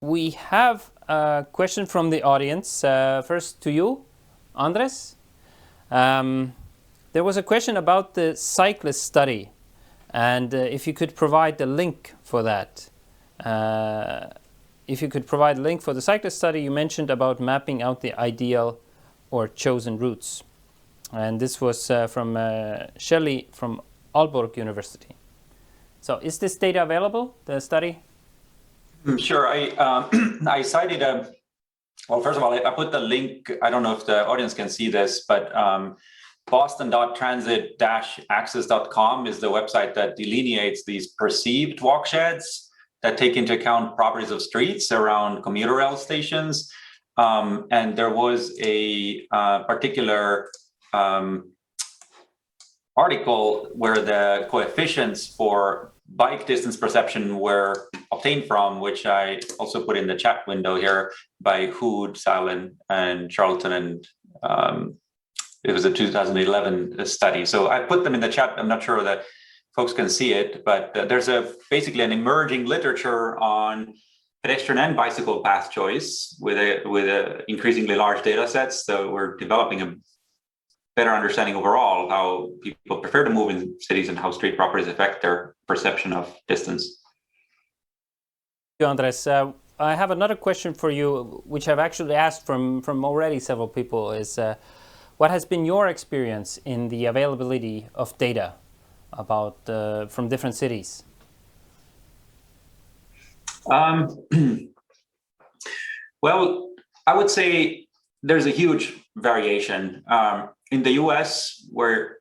we have a question from the audience. First to you, Andres. There was a question about the cyclist study, and if you could provide the link for that. If you could provide a link for the cyclist study you mentioned about mapping out the ideal or chosen routes. And this was from Shelley from Aalborg University. So is this data available, the study? Sure. I cited well, first of all, I put the link. I don't know if the audience can see this, but boston.transit-access.com is the website that delineates these perceived walksheds that take into account properties of streets around commuter rail stations. And there was a particular article where the coefficients for bike distance perception were obtained from, which I also put in the chat window here, by Hood, Salin, and Charlton, and it was a 2011 study. So I put them in the chat. I'm not sure that folks can see it, but there's basically an emerging literature on pedestrian and bicycle path choice with a increasingly large data sets. So we're developing a better understanding overall of how people prefer to move in cities and how street properties affect their perception of distance. Thank you, Andres. I have another question for you, which I've actually asked from already several people, is what has been your experience in the availability of data about from different cities? Well, I would say there's a huge variation. In the US, where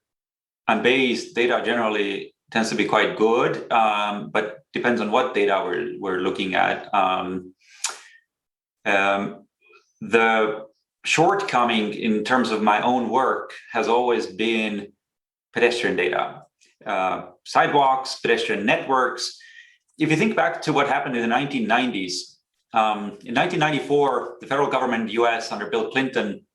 I'm based, data generally tends to be quite good, but depends on what data we're looking at. The shortcoming in terms of my own work has always been pedestrian data. Sidewalks, pedestrian networks. If you think back to what happened in the 1990s, in 1994, the federal government in the US under Bill Clinton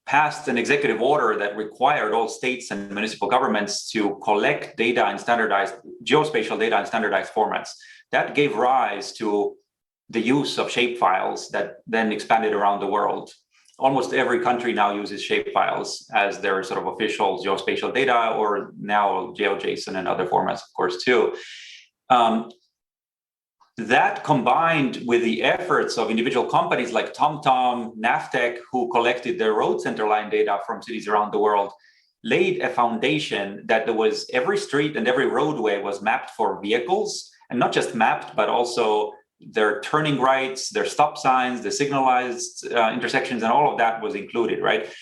passed an executive order that required all states and municipal governments to collect data in standardized, geospatial data in standardized formats. That gave rise to the use of shapefiles that then expanded around the world. Almost every country now uses shapefiles as their sort of official geospatial data, or now GeoJSON and other formats, of course, too. That combined with the efforts of individual companies like TomTom, Navtech, who collected their road center line data from cities around the world, laid a foundation that there was every street and every roadway was mapped for vehicles, and not just mapped, but also their turning rights, their stop signs, the signalized intersections, and all of that was included, right?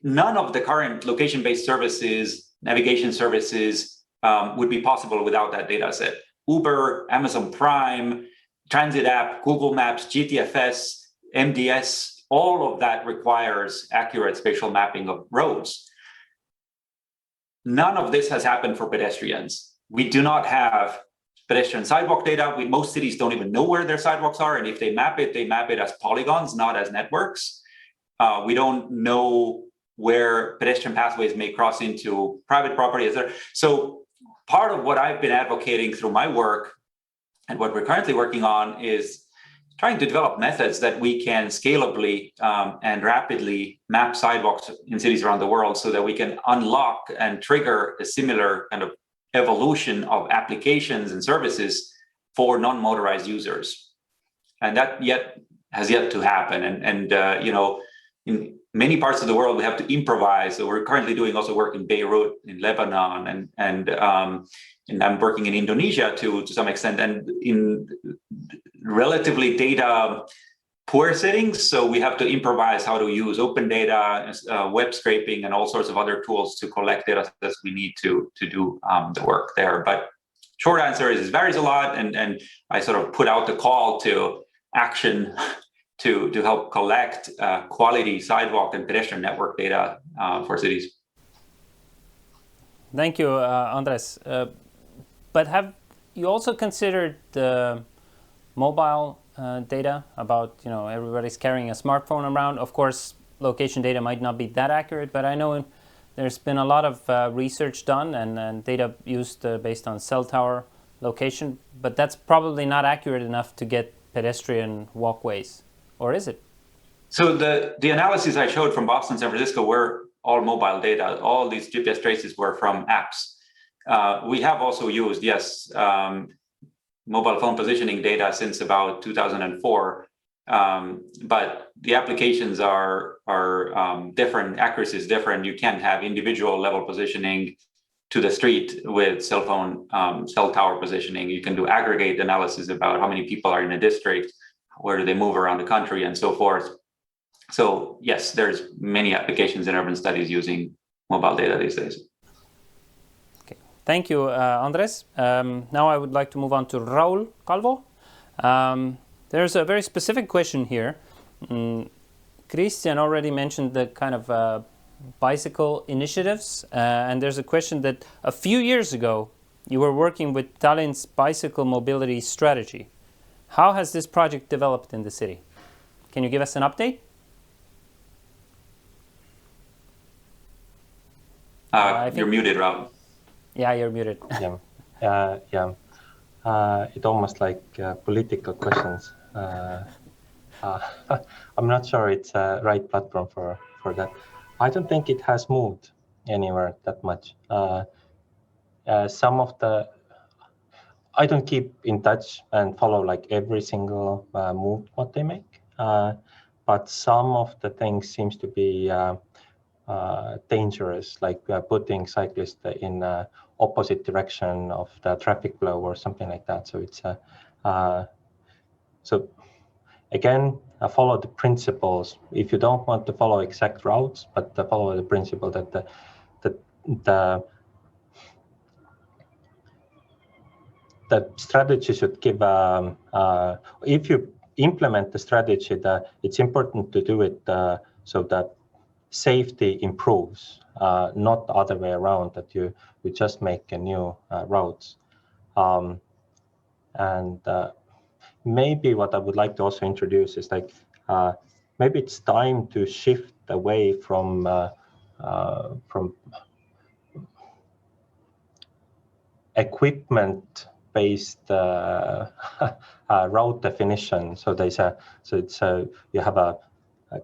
None of the current location-based services, navigation services would be possible without that data set. Uber, Amazon Prime, Transit app, Google Maps, GTFS, MDS, all of that requires accurate spatial mapping of roads. None of this has happened for pedestrians. We do not have pedestrian sidewalk data. Most cities don't even know where their sidewalks are, and if they map it as polygons, not as networks. We don't know where pedestrian pathways may cross into private property, etc. So part of what I've been advocating through my work and what we're currently working on is trying to develop methods that we can scalably and rapidly map sidewalks in cities around the world so that we can unlock and trigger a similar kind of evolution of applications and services for non-motorized users. And that has yet to happen. And you know, in many parts of the world, we have to improvise. So we're currently doing also work in Beirut, in Lebanon, and I'm working in Indonesia to some extent, and in relatively data poor settings. So we have to improvise how to use open data, web scraping, and all sorts of other tools to collect data sets we need to do the work there. But short answer is it varies a lot, and I sort of put out the call to action to help collect quality sidewalk and pedestrian network data for cities. Thank you, Andres. But have you also considered the mobile data about, you know, everybody's carrying a smartphone around? Of course, location data might not be that accurate, but I know there's been a lot of research done and data used based on cell tower location, but that's probably not accurate enough to get pedestrian walkways, or is it? So the analysis I showed from Boston, San Francisco were all mobile data. All these GPS traces were from apps. We have also used, yes, mobile phone positioning data since about 2004, but the applications are different. Accuracy is different. You can't have individual level positioning to the street with cell phone cell tower positioning. You can do aggregate analysis about how many people are in a district, where do they move around the country, and so forth. So yes, there's many applications in urban studies using mobile data these days. Okay, thank you, Andres. Now I would like to move on to Raul Calvo. There's a very specific question here. Christian already mentioned the kind of bicycle initiatives, and there's a question that a few years ago you were working with Tallinn's bicycle mobility strategy. How has this project developed in the city? Can you give us an update? You're muted, Rob. Yeah, you're muted. It almost like political questions. I'm not sure it's a right platform for that. I don't think it has moved anywhere that much. Some of the, I don't keep in touch and follow like every single move what they make, but some of the things seems to be dangerous, like putting cyclists in opposite direction of the traffic flow or something like that. So it's so again, follow the principles. If you don't want to follow exact routes, but follow the principle that the strategy should give. If you implement the strategy, it's important to do it so that safety improves, not the other way around, that you just make a new routes. And maybe what I would like to also introduce is like, maybe it's time to shift away from equipment-based route definition. So you have a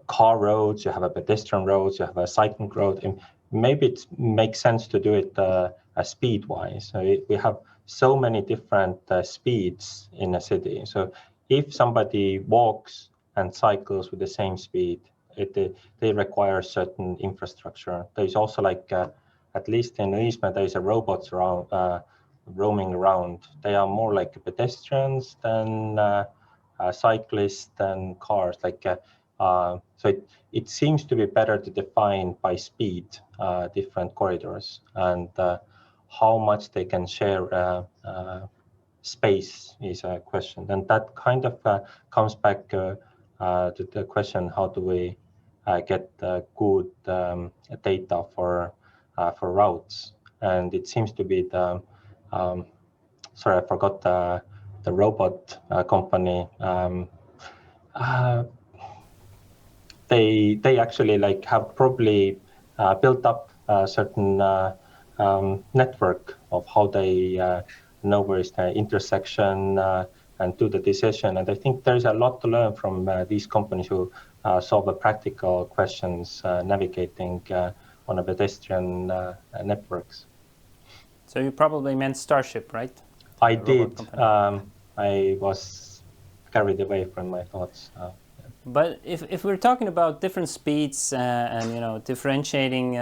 car roads, you have a pedestrian roads, you have a cycling road, and maybe it makes sense to do it speed-wise. So we have so many different speeds in a city. So if somebody walks and cycles with the same speed, they require certain infrastructure. There's also like, at least in Eastman, there's a robots around roaming around. They are more like pedestrians than cyclists and cars. Like so it seems to be better to define by speed different corridors and how much they can share space is a question. And that kind of comes back to the question, how do we get good data for routes? And it seems to be the sorry, I forgot the robot company. They actually like have probably built up a certain network of how they know where is the intersection and do the decision. And I think there's a lot to learn from these companies who solve the practical questions navigating on a pedestrian networks. So you probably meant Starship, right? I did. I was carried away from my thoughts. But if we're talking about different speeds and differentiating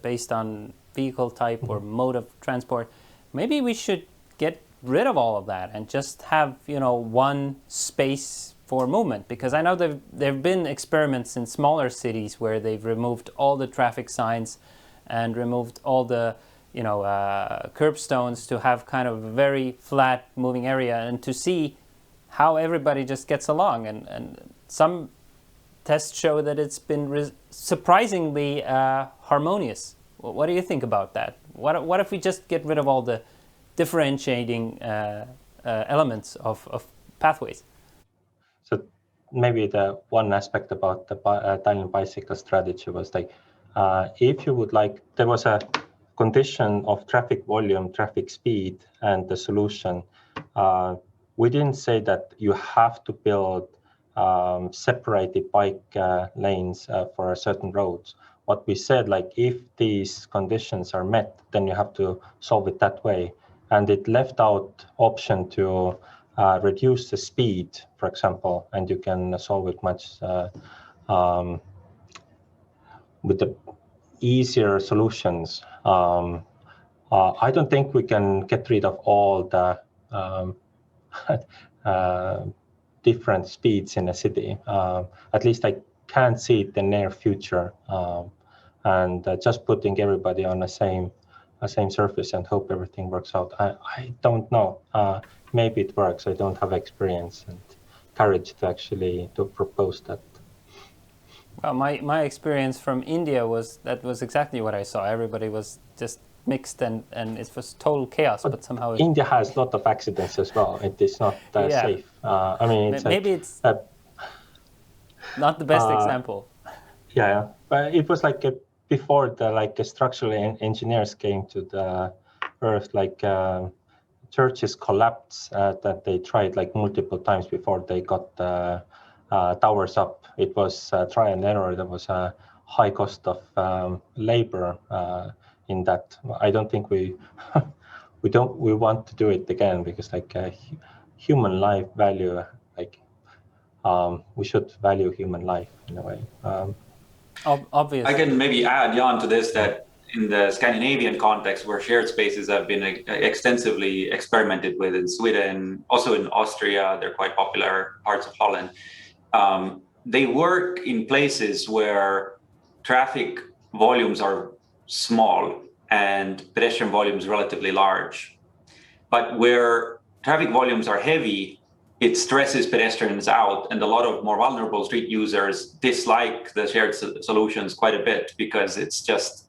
based on vehicle type or mode of transport, maybe we should get rid of all of that and just have one space for movement. Because I know there've been experiments in smaller cities where they've removed all the traffic signs and removed all the curbstones to have kind of a very flat moving area and to see how everybody just gets along. And some tests show that it's been surprisingly harmonious. What do you think about that? What if we just get rid of all the differentiating elements of pathways? So maybe the one aspect about the Tallinn bicycle strategy was like, if you would like, there was a condition of traffic volume, traffic speed, and the solution. We didn't say that you have to build separated bike lanes for certain roads. What we said, like, if these conditions are met, then you have to solve it that way. And it left out option to reduce the speed, for example, and you can solve it much with the easier solutions. I don't think we can get rid of all the different speeds in a city. At least I can't see it in the near future. And just putting everybody on the same surface and hope everything works out. I don't know. Maybe it works. I don't have experience and courage to actually propose that. Well, my experience from India was exactly what I saw. Everybody was just mixed and it was total chaos. But somehow India has a lot of accidents as well. It is not safe. I mean, maybe it's not the best example. Yeah, but it was like before the structural engineers came to the earth, like churches collapsed that they tried like multiple times before they got the towers up. It was try and error. There was a high cost of labor in that. I don't think we want to do it again, because like human life value, like we should value human life in a way. Obviously. I can maybe add, Jaan, to this that in the Scandinavian context, where shared spaces have been extensively experimented with in Sweden, also in Austria, they're quite popular, parts of Holland. They work in places where traffic volumes are small and pedestrian volumes relatively large. But where traffic volumes are heavy, it stresses pedestrians out, and a lot of more vulnerable street users dislike the shared solutions quite a bit, because it's just,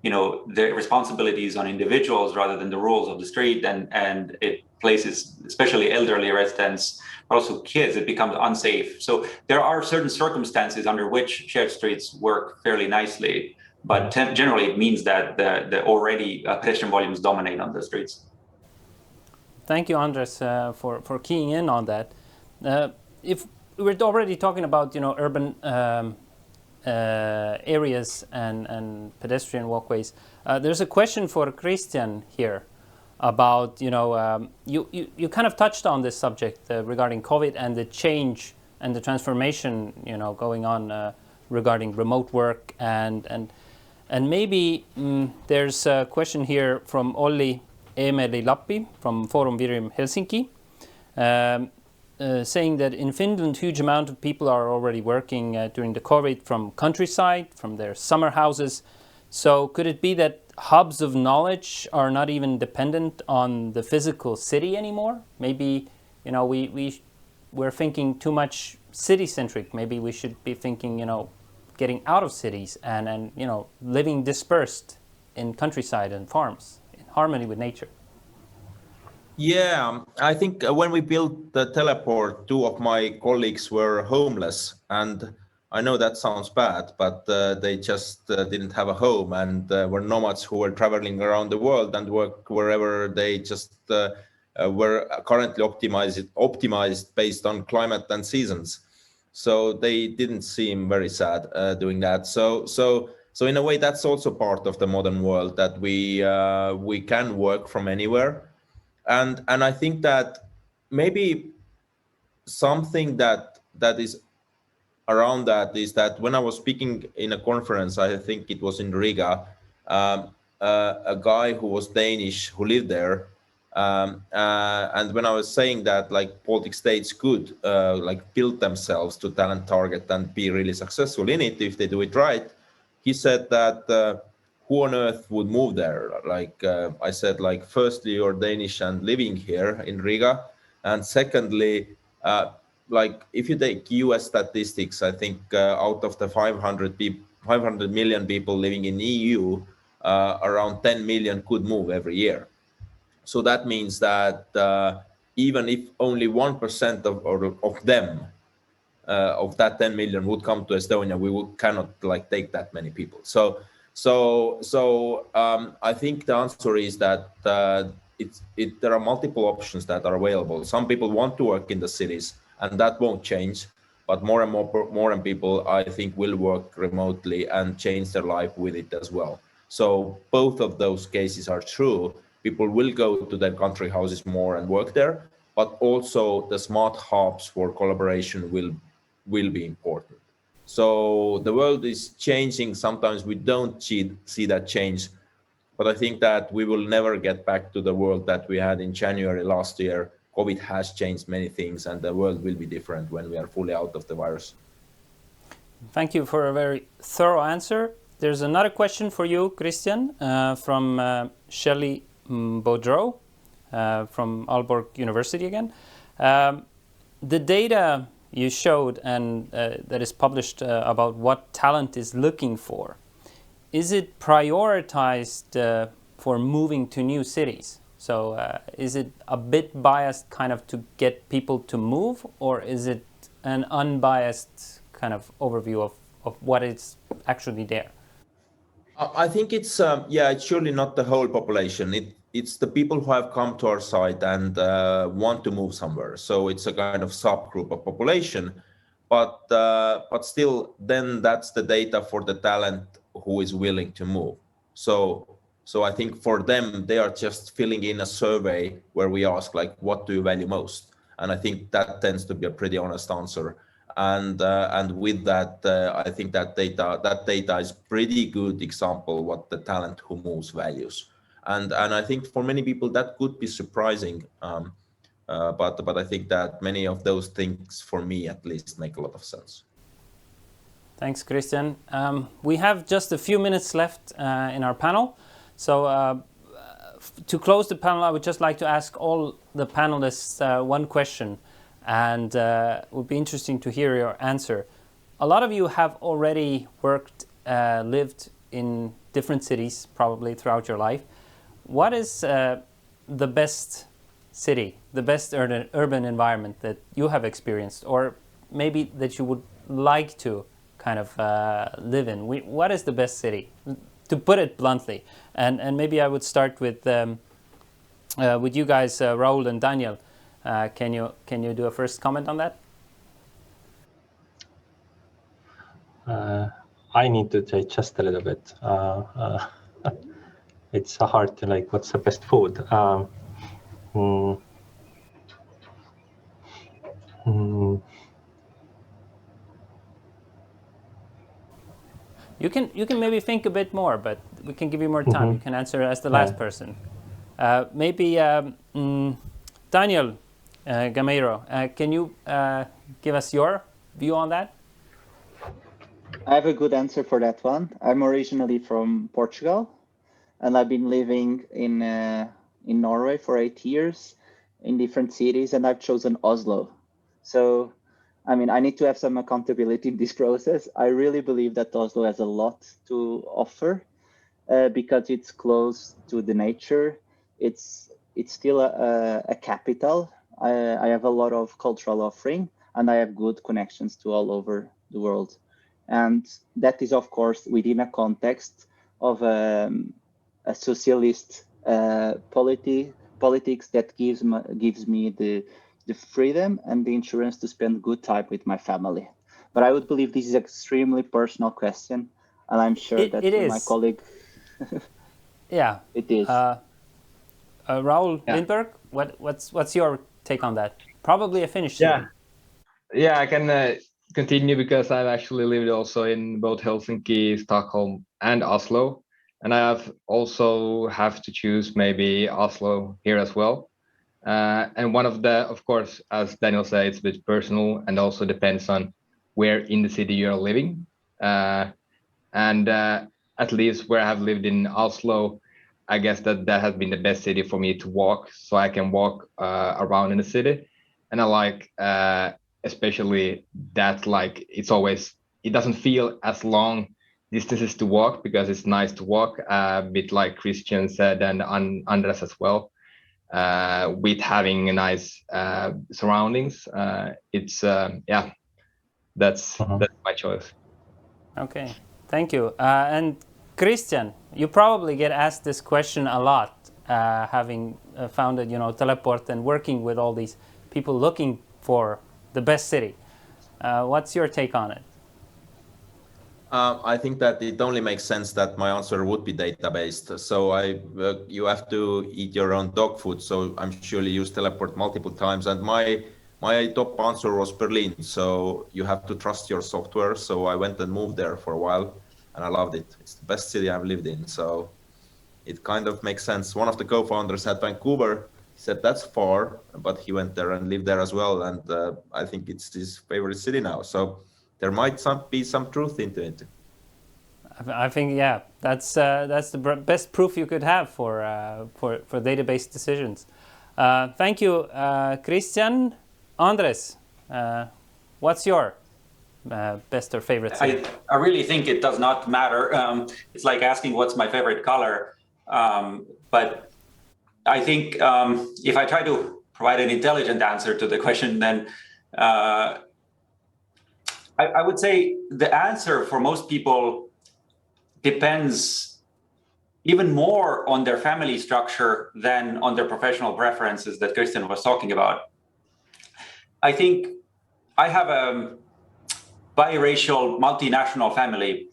the responsibilities on individuals rather than the rules of the street, and it places, especially elderly residents, but also kids, it becomes unsafe. So there are certain circumstances under which shared streets work fairly nicely, but generally it means that the already pedestrian volumes dominate on the streets. Thank you, Andres, for keying in on that. If we're already talking about urban areas and pedestrian walkways, there's a question for Christian here about you kind of touched on this subject regarding COVID and the change and the transformation going on regarding remote work and maybe there's a question here from Olli Emeli Lappi from Forum Virim Helsinki, saying that in Finland, huge amount of people are already working during the COVID from countryside, from their summer houses. So could it be that hubs of knowledge are not even dependent on the physical city anymore? Maybe we're thinking too much city-centric. Maybe we should be thinking getting out of cities and living dispersed in countryside and farms, harmony with nature. Yeah, I think when we built the teleport, two of my colleagues were homeless, and I know that sounds bad, but they just didn't have a home and were nomads who were traveling around the world and work wherever they just were currently optimized based on climate and seasons. So they didn't seem very sad doing that. So in a way, that's also part of the modern world, that we can work from anywhere, and I think that maybe something that is around that is that when I was speaking in a conference, I think it was in Riga, a guy who was Danish who lived there, and when I was saying that like Baltic states could like build themselves to talent target and be really successful in it if they do it right, he said that who on earth would move there? Like I said, like firstly, you're Danish and living here in Riga, and secondly, like if you take US statistics, I think out of the 500 million people living in EU, around 10 million could move every year. So that means that even if only 1% of them, of that 10 million would come to Estonia, we cannot like take that many people. So I think the answer is that there are multiple options that are available. Some people want to work in the cities, and that won't change. But more and people, I think, will work remotely and change their life with it as well. So both of those cases are true. People will go to their country houses more and work there, but also the smart hubs for collaboration will be important. So the world is changing. Sometimes we don't see that change, but I think that we will never get back to the world that we had in January last year. COVID has changed many things, and the world will be different when we are fully out of the virus. Thank you for a very thorough answer. There's another question for you, Christian, from Shelley Baudreau from Aalborg University again. The data you showed and that is published about what talent is looking for, is it prioritized for moving to new cities? So is it a bit biased kind of to get people to move, or is it an unbiased kind of overview of what is actually there? I think it's it's surely not the whole population. It's the people who have come to our site and want to move somewhere. So it's a kind of subgroup of population, but still, then that's the data for the talent who is willing to move. So I think for them, they are just filling in a survey where we ask, like, what do you value most? And I think that tends to be a pretty honest answer. And with that, I think that data is pretty good example what the talent who moves values. And I think for many people that could be surprising, but I think that many of those things, for me at least, make a lot of sense. Thanks, Christian. We have just a few minutes left in our panel. So to close the panel, I would just like to ask all the panelists one question, and it would be interesting to hear your answer. A lot of you have already worked, lived in different cities, probably throughout your life. What is the best city, the best urban environment that you have experienced, or maybe that you would like to kind of live in? What is the best city, to put it bluntly? And maybe I would start with you guys, Raul and Daniel. Can you do a first comment on that? I need to take just a little bit. It's hard to like, what's the best food? You can maybe think a bit more, but we can give you more time. You can answer as the last person. Maybe Daniel Gameiro, can you give us your view on that? I have a good answer for that one. I'm originally from Portugal, and I've been living in Norway for 8 years in different cities, and I've chosen Oslo. So, I mean, I need to have some accountability in this process. I really believe that Oslo has a lot to offer because it's close to the nature. It's still a capital. I have a lot of cultural offering, and I have good connections to all over the world. And that is, of course, within a context of a socialist politics that gives me the freedom and the insurance to spend good time with my family. But I would believe this is an extremely personal question, and I'm sure that my colleague... Yeah. It is. Raul Lindberg, what's your take on that? Probably a Finnish city. Yeah, I can continue because I've actually lived also in both Helsinki, Stockholm, and Oslo, and I have to choose maybe Oslo here as well. And one of of course, as Daniel said, it's a bit personal and also depends on where in the city you're living. And at least where I have lived in Oslo, I guess that has been the best city for me to walk, so I can walk around in the city. And I like especially that, like, it doesn't feel as long distances to walk because it's nice to walk, a bit like Christian said and Andres as well, with having a nice surroundings. That's my choice. Okay, thank you. And Christian, you probably get asked this question a lot, having founded, Teleport and working with all these people looking for the best city. What's your take on it? I think that it only makes sense that my answer would be data-based. So you have to eat your own dog food. So I'm surely used Teleport multiple times, and my top answer was Berlin. So you have to trust your software. So I went and moved there for a while, and I loved it. It's the best city I've lived in. So it kind of makes sense. One of the co-founders at Vancouver said that's far, but he went there and lived there as well. And I think it's his favorite city now. So there might be some truth into it. I think, yeah, that's the best proof you could have for database decisions. Thank you, Christian. Andres, what's your best or favorite city? I really think it does not matter. It's like asking what's my favorite color. But I think if I try to provide an intelligent answer to the question, then I would say the answer for most people depends even more on their family structure than on their professional preferences that Christian was talking about. I think I have a biracial multinational family.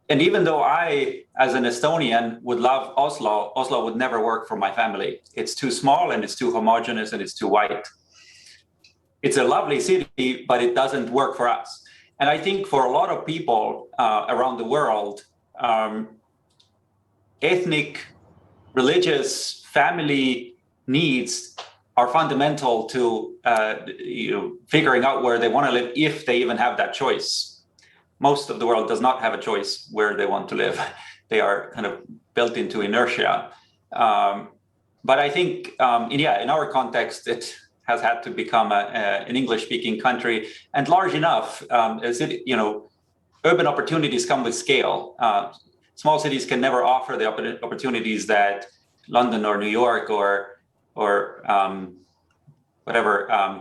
And even though I, as an Estonian, would love Oslo, Oslo would never work for my family. It's too small and it's too homogenous and it's too white. It's a lovely city, but it doesn't work for us. And I think for a lot of people around the world, ethnic, religious, family needs are fundamental to figuring out where they want to live, if they even have that choice. Most of the world does not have a choice where they want to live. They are kind of built into inertia. But I think, in our context, it has had to become an English-speaking country, and large enough. Urban opportunities come with scale. Small cities can never offer the opportunities that London or New York or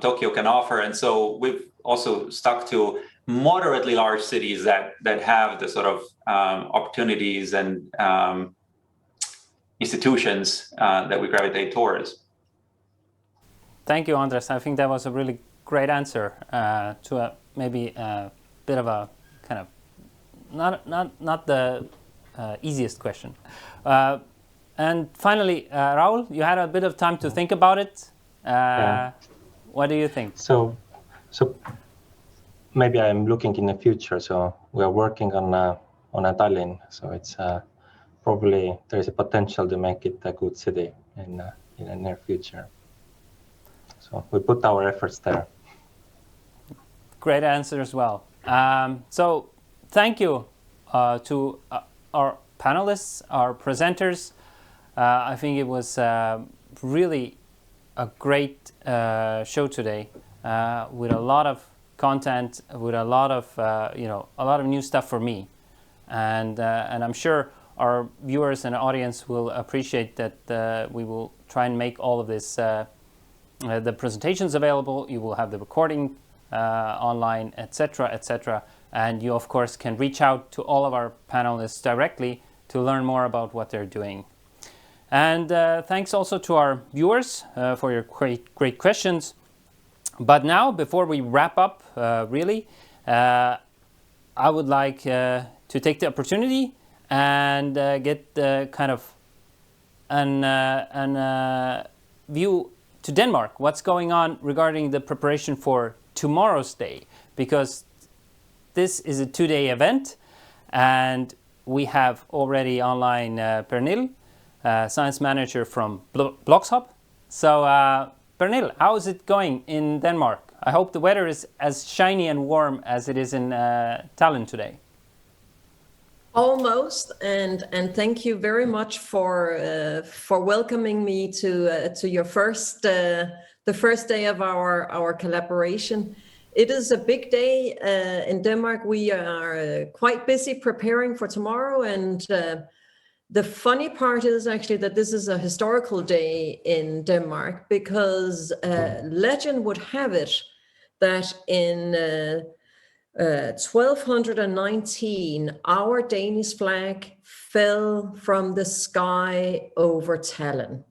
Tokyo can offer, and so we've also stuck to moderately large cities that have the sort of opportunities and institutions that we gravitate towards. Thank you, Andres. I think that was a really great answer to maybe a bit of a kind of not the easiest question. And finally, Raul, you had a bit of time to think about it. Yeah. What do you think? So maybe I'm looking in the future. So we are working on a Tallinn. So it's probably there is a potential to make it a good city in the near future. So we put our efforts there. Great answer as well. So thank you to our panelists, our presenters. I think it was really a great show today with a lot of content, with a lot of a lot of new stuff for me, and I'm sure our viewers and audience will appreciate that we will try and make all of this the presentations available. You will have the recording online, etc., etc. And you, of course, can reach out to all of our panelists directly to learn more about what they're doing. And thanks also to our viewers for your great questions. But now, before we wrap up, I would like to take the opportunity and get kind of an view to Denmark. What's going on regarding the preparation for tomorrow's day? Because this is a 2-day event, and we have already online Pernille, science manager from Bloxhub. So Pernille, how is it going in Denmark? I hope the weather is as shiny and warm as it is in Tallinn today. Almost, and thank you very much for welcoming me to your the first day of our collaboration. It is a big day in Denmark. We are quite busy preparing for tomorrow, and the funny part is actually that this is a historical day in Denmark, because legend would have it that in 1219, our Danish flag fell from the sky over Tallinn.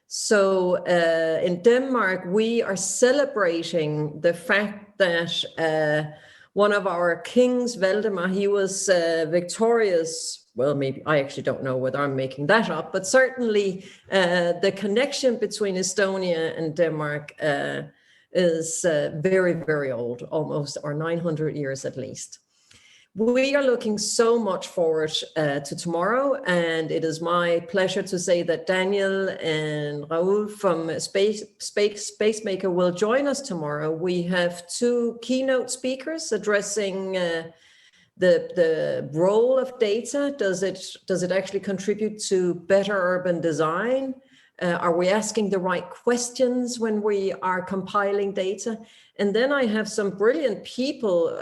So in Denmark, we are celebrating the fact that one of our kings, Valdemar, he was victorious. Well, maybe I actually don't know whether I'm making that up, but certainly the connection between Estonia and Denmark is very, very old, almost, or 900 years at least. We are looking so much forward to tomorrow, and it is my pleasure to say that Daniel and Raoul from Spacemaker will join us tomorrow. We have two keynote speakers addressing the role of data. Does it actually contribute to better urban design? Are we asking the right questions when we are compiling data? And then I have some brilliant people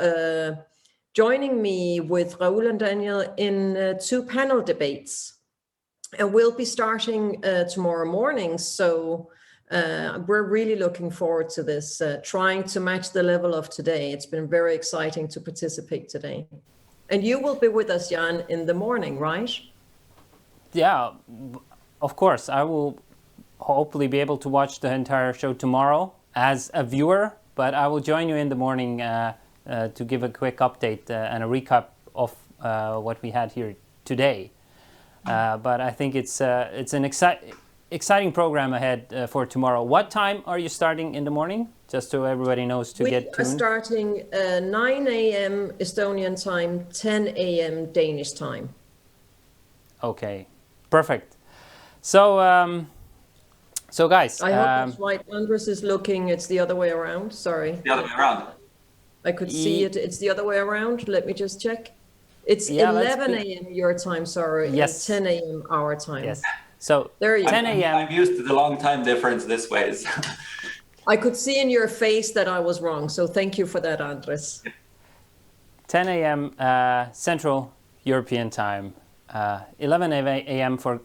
joining me with Raoul and Daniel in two panel debates. And we'll be starting tomorrow morning. So we're really looking forward to this, trying to match the level of today. It's been very exciting to participate today. And you will be with us, Jaan, in the morning, right? Yeah, of course. I will hopefully be able to watch the entire show tomorrow as a viewer, but I will join you in the morning to give a quick update and a recap of what we had here today. But I think it's an exciting program ahead for tomorrow. What time are you starting in the morning? Just so everybody knows to get tuned. We are starting 9 a.m. Estonian time, 10 a.m. Danish time. Okay, perfect. So, so guys. I hope that's right. Andres is looking, it's the other way around, sorry. The other way around. I could see it, it's the other way around. Let me just check. It's 11 a.m. your time, sorry, yes. and 10 a.m. our time. Yes. So there you 10 a.m. I'm used to the long time difference this way. I could see in your face that I was wrong, so thank you for that, Andres. 10 a.m. Central European time, 11 a.m. for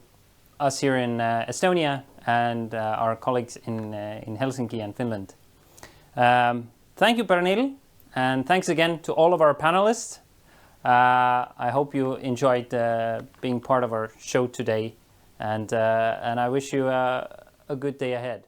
us here in Estonia and our colleagues in Helsinki and Finland. Thank you, Pernille, and thanks again to all of our panelists. I hope you enjoyed being part of our show today, and I wish you a good day ahead.